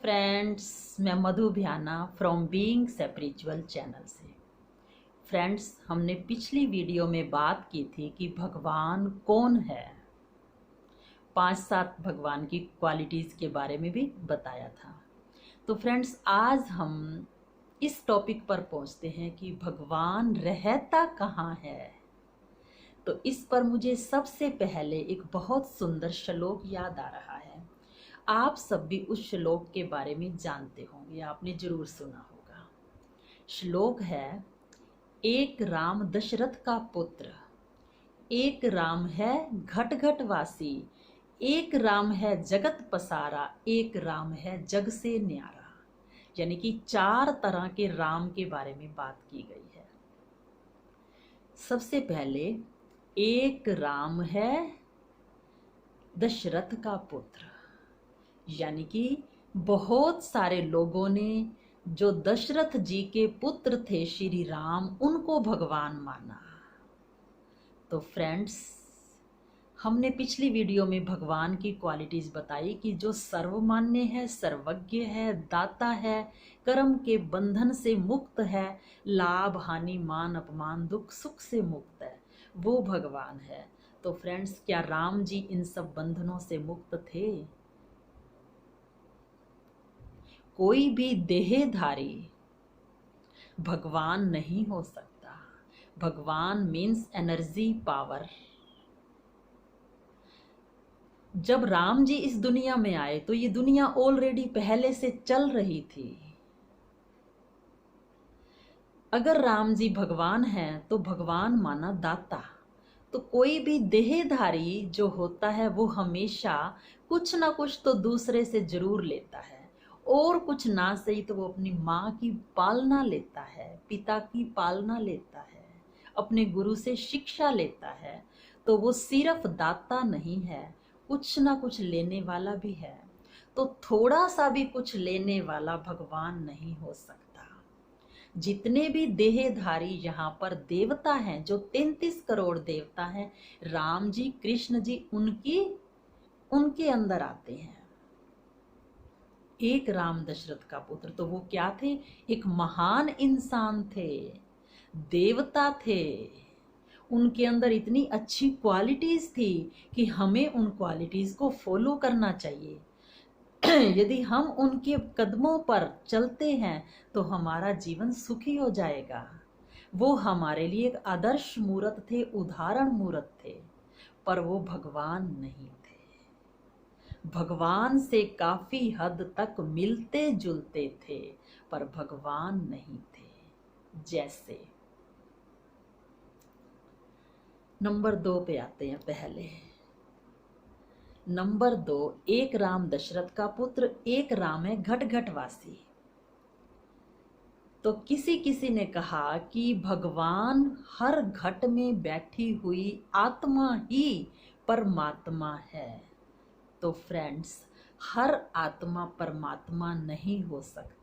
Friends, मैं Madhu Bhyana from being spiritual channel से। Friends, हमने पिछली वीडियो में बात की थी कि भगवान कौन है। 5-7 भगवान की क्वालिटीज़ के बारे में भी बताया था। तो फ्रेंड्स, आज हम इस टॉपिक पर पहुंचते हैं कि भगवान रहता कहाँ है। तो इस पर मुझे सबसे पहले एक बहुत सुंदर श्लोक याद आ रहा है। आप सब भी उस श्लोक के बारे में जानते होंगे, आपने जरूर सुना होगा। श्लोक है, एक राम दशरथ का पुत्र, एक राम है घट घट वासी, एक राम है जगत पसारा, एक राम है जग से न्यारा। यानी कि 4 तरह के राम के बारे में बात की गई है। सबसे पहले एक राम है दशरथ का पुत्र, यानी कि बहुत सारे लोगों ने जो दशरथ जी के पुत्र थे श्री राम, उनको भगवान माना। तो फ्रेंड्स, हमने पिछली वीडियो में भगवान की क्वालिटीज बताई कि जो सर्वमान्य है, सर्वज्ञ है, दाता है, कर्म के बंधन से मुक्त है, लाभ हानि मान अपमान दुख सुख से मुक्त है, वो भगवान है। तो फ्रेंड्स, क्या राम जी इन सब बंधनों से मुक्त थे? कोई भी देहधारी भगवान नहीं हो सकता। भगवान मीन्स एनर्जी, पावर। जब राम जी इस दुनिया में आए तो ये दुनिया ऑलरेडी पहले से चल रही थी। अगर राम जी भगवान हैं तो भगवान माना दाता। तो कोई भी देहधारी जो होता है वो हमेशा कुछ ना कुछ तो दूसरे से जरूर लेता है, और कुछ ना सही तो वो अपनी माँ की पालना लेता है, पिता की पालना लेता है, अपने गुरु से शिक्षा लेता है। तो वो सिर्फ दाता नहीं है, कुछ ना कुछ लेने वाला भी है। तो थोड़ा सा भी कुछ लेने वाला भगवान नहीं हो सकता। जितने भी देहधारी यहाँ पर देवता हैं, जो 33 करोड़ देवता हैं, राम जी कृष्ण जी उनके अंदर आते हैं। एक राम दशरथ का पुत्र, तो वो क्या थे? एक महान इंसान थे, देवता थे। उनके अंदर इतनी अच्छी क्वालिटीज थी कि हमें उन क्वालिटीज को फॉलो करना चाहिए। यदि हम उनके कदमों पर चलते हैं तो हमारा जीवन सुखी हो जाएगा। वो हमारे लिए एक आदर्श मूर्त थे, उदाहरण मूर्त थे, पर वो भगवान नहीं थे। भगवान से काफी हद तक मिलते जुलते थे, पर भगवान नहीं थे। जैसे नंबर 2 पे आते हैं। पहले नंबर 2, एक राम दशरथ का पुत्र, एक राम है घट घट वासी। तो किसी किसी ने कहा कि भगवान हर घट में बैठी हुई आत्मा ही परमात्मा है। तो फ्रेंड्स, हर आत्मा परमात्मा नहीं हो सकती।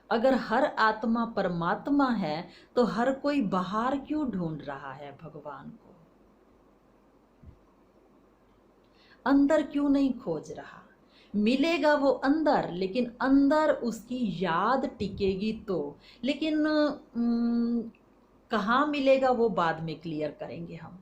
अगर हर आत्मा परमात्मा है तो हर कोई बाहर क्यों ढूंढ रहा है भगवान को? अंदर क्यों नहीं खोज रहा? मिलेगा वो अंदर, लेकिन अंदर उसकी याद टिकेगी तो। लेकिन कहाँ मिलेगा वो बाद में क्लियर करेंगे हम।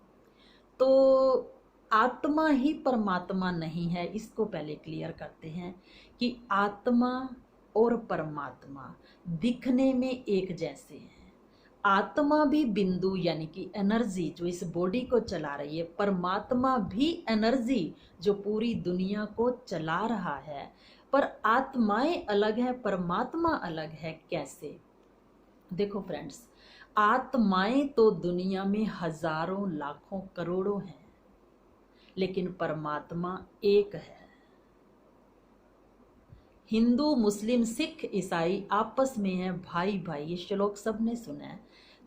तो आत्मा ही परमात्मा नहीं है, इसको पहले क्लियर करते हैं कि आत्मा और परमात्मा दिखने में एक जैसे हैं। आत्मा भी बिंदु यानी कि एनर्जी जो इस बॉडी को चला रही है, परमात्मा भी एनर्जी जो पूरी दुनिया को चला रहा है। पर आत्माएं अलग है, परमात्मा अलग है। कैसे? देखो फ्रेंड्स, आत्माएं तो दुनिया में हजारों लाखों करोड़ों हैं, लेकिन परमात्मा एक है। हिंदू मुस्लिम सिख ईसाई आपस में है भाई भाई, ये श्लोक सबने सुना है।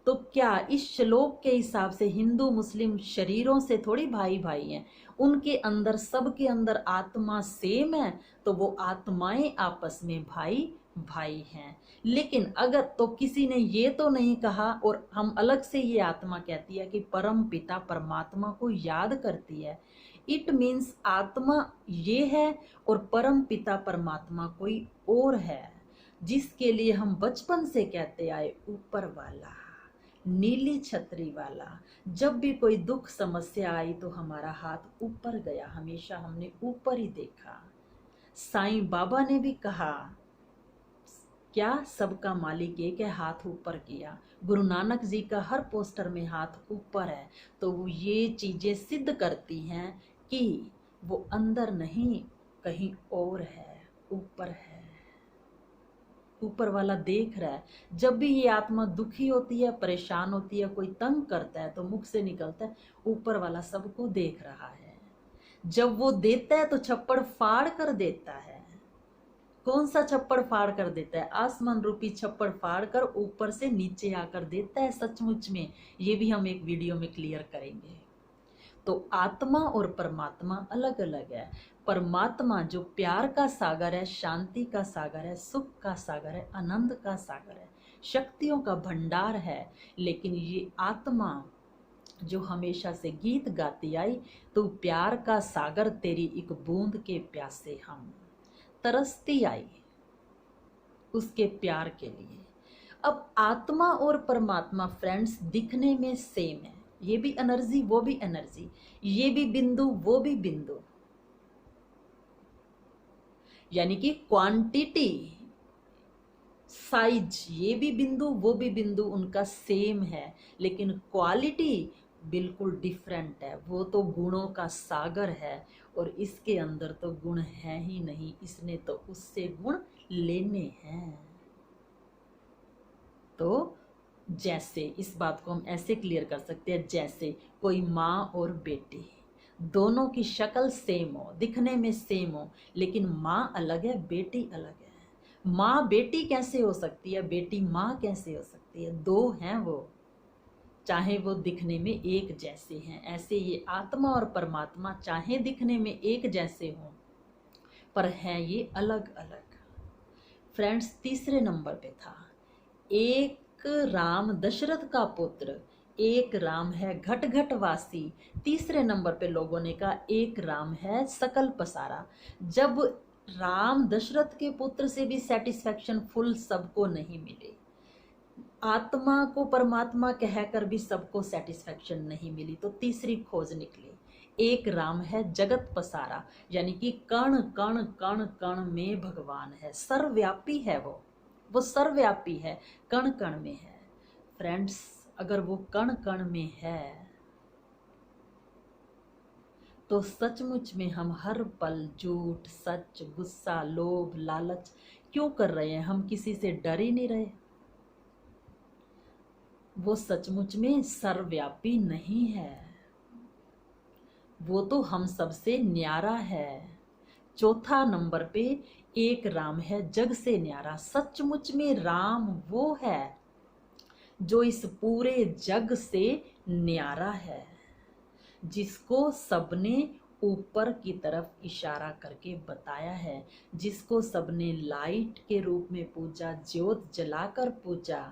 तो क्या इस श्लोक के हिसाब से हिंदू मुस्लिम शरीरों से थोड़ी भाई भाई हैं? उनके अंदर, सबके अंदर आत्मा सेम है, तो वो आत्माएं आपस में भाई भाई हैं। लेकिन अगर तो किसी ने ये तो नहीं कहा, और हम अलग से ये आत्मा कहती है कि परम पिता परमात्मा को याद करती है, इट मीन्स आत्मा ये है और परम पिता परमात्मा कोई और है, जिसके लिए हम बचपन से कहते आए ऊपर वाला, नीली छतरी वाला। जब भी कोई दुख समस्या आई तो हमारा हाथ ऊपर गया, हमेशा हमने ऊपर ही देखा। साईं बाबा ने भी कहा, क्या सबका मालिक एक है, हाथ ऊपर किया। गुरु नानक जी का हर पोस्टर में हाथ ऊपर है। तो ये चीजें सिद्ध करती हैं कि वो अंदर नहीं कहीं और है, ऊपर है। ऊपर वाला देख रहा है। जब भी ये आत्मा दुखी होती है, परेशान होती है, कोई तंग करता है, तो मुख से निकलता है ऊपर वाला सबको देख रहा है। जब वो देता है तो छप्पड़ फाड़ कर देता है। कौन सा छप्पड़ फाड़ कर देता है? आसमान रूपी छप्पड़ फाड़ कर ऊपर से नीचे आकर देता है सचमुच में। ये भी हम एक वीडियो में क्लियर करेंगे। तो आत्मा और परमात्मा अलग अलग है। परमात्मा जो प्यार का सागर है, शांति का सागर है, सुख का सागर है, आनंद का सागर है, शक्तियों का भंडार है। लेकिन ये आत्मा जो हमेशा से गीत गाती आई, तो प्यार का सागर तेरी एक बूंद के प्यासे हम, तरसती आई उसके प्यार के लिए। अब आत्मा और परमात्मा फ्रेंड्स दिखने में सेम है। ये भी एनर्जी, वो भी एनर्जी, ये भी बिंदु, वो भी बिंदु, यानी कि क्वांटिटी, साइज, ये भी बिंदु, वो भी बिंदु, उनका सेम है। लेकिन क्वालिटी बिल्कुल डिफरेंट है। वो तो गुणों का सागर है और इसके अंदर तो गुण है ही नहीं, इसने तो उससे गुण लेने हैं। तो जैसे इस बात को हम ऐसे क्लियर कर सकते हैं, जैसे कोई माँ और बेटी, दोनों की शक्ल सेम हो, दिखने में सेम हो, लेकिन माँ अलग है, बेटी अलग है। माँ बेटी कैसे हो सकती है, बेटी माँ कैसे हो सकती है? दो हैं वो, चाहे वो दिखने में एक जैसे हैं। ऐसे ये आत्मा और परमात्मा चाहे दिखने में एक जैसे हों, पर हैं ये अलग अलग। फ्रेंड्स, तीसरे नंबर पे था, एक राम दशरथ का पुत्र, एक राम है घट घट वासी। तीसरे नंबर पे लोगों ने कहा एक राम है सकल पसारा। जब राम दशरथ के पुत्र से भी सेटिस्फैक्शन फुल सबको नहीं मिले, आत्मा को परमात्मा कहकर भी सबको सेटिस्फैक्शन नहीं मिली, तो तीसरी खोज निकली, एक राम है जगत पसारा, यानी कि कण कण कण कण में भगवान है, सर्वव्यापी है वो सर्वव्यापी है, कण कण में है। फ्रेंड्स, अगर वो कण कण में है तो सचमुच में हम हर पल झूठ, सच, गुस्सा, लोभ, लालच क्यों कर रहे हैं? हम किसी से डर ही नहीं रहे। वो सचमुच में सर्वव्यापी नहीं है, वो तो हम सबसे न्यारा है। चौथा नंबर पे एक राम है जग से न्यारा। सचमुच में राम वो है जो इस पूरे जग से न्यारा है, जिसको सबने ऊपर की तरफ इशारा करके बताया है, जिसको सबने लाइट के रूप में पूजा, ज्योत जलाकर पूजा,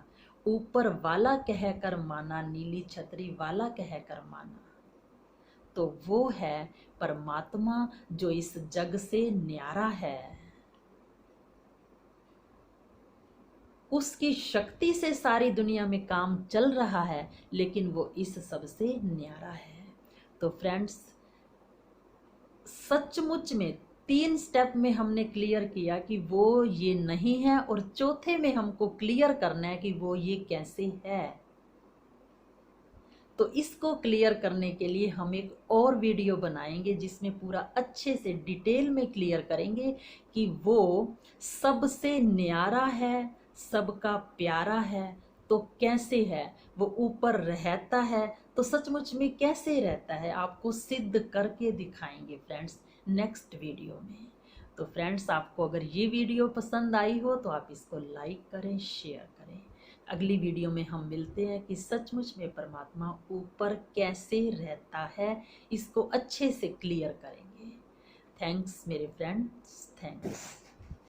ऊपर वाला कहकर माना, नीली छतरी वाला कहकर माना। तो वो है परमात्मा जो इस जग से न्यारा है। उसकी शक्ति से सारी दुनिया में काम चल रहा है, लेकिन वो इस सब से न्यारा है। तो फ्रेंड्स, सचमुच में 3 स्टेप में हमने क्लियर किया कि वो ये नहीं है, और चौथे में हमको क्लियर करना है कि वो ये कैसे है। तो इसको क्लियर करने के लिए हम एक और वीडियो बनाएंगे जिसमें पूरा अच्छे से डिटेल में क्लियर करेंगे कि वो सबसे न्यारा है, सबका प्यारा है, तो कैसे है? वो ऊपर रहता है तो सचमुच में कैसे रहता है, आपको सिद्ध करके दिखाएंगे फ्रेंड्स नेक्स्ट वीडियो में। तो फ्रेंड्स, आपको अगर ये वीडियो पसंद आई हो तो आप इसको लाइक करें, शेयर करें। अगली वीडियो में हम मिलते हैं कि सचमुच में परमात्मा ऊपर कैसे रहता है, इसको अच्छे से क्लियर करेंगे। थैंक्स मेरे फ्रेंड्स, थैंक्स।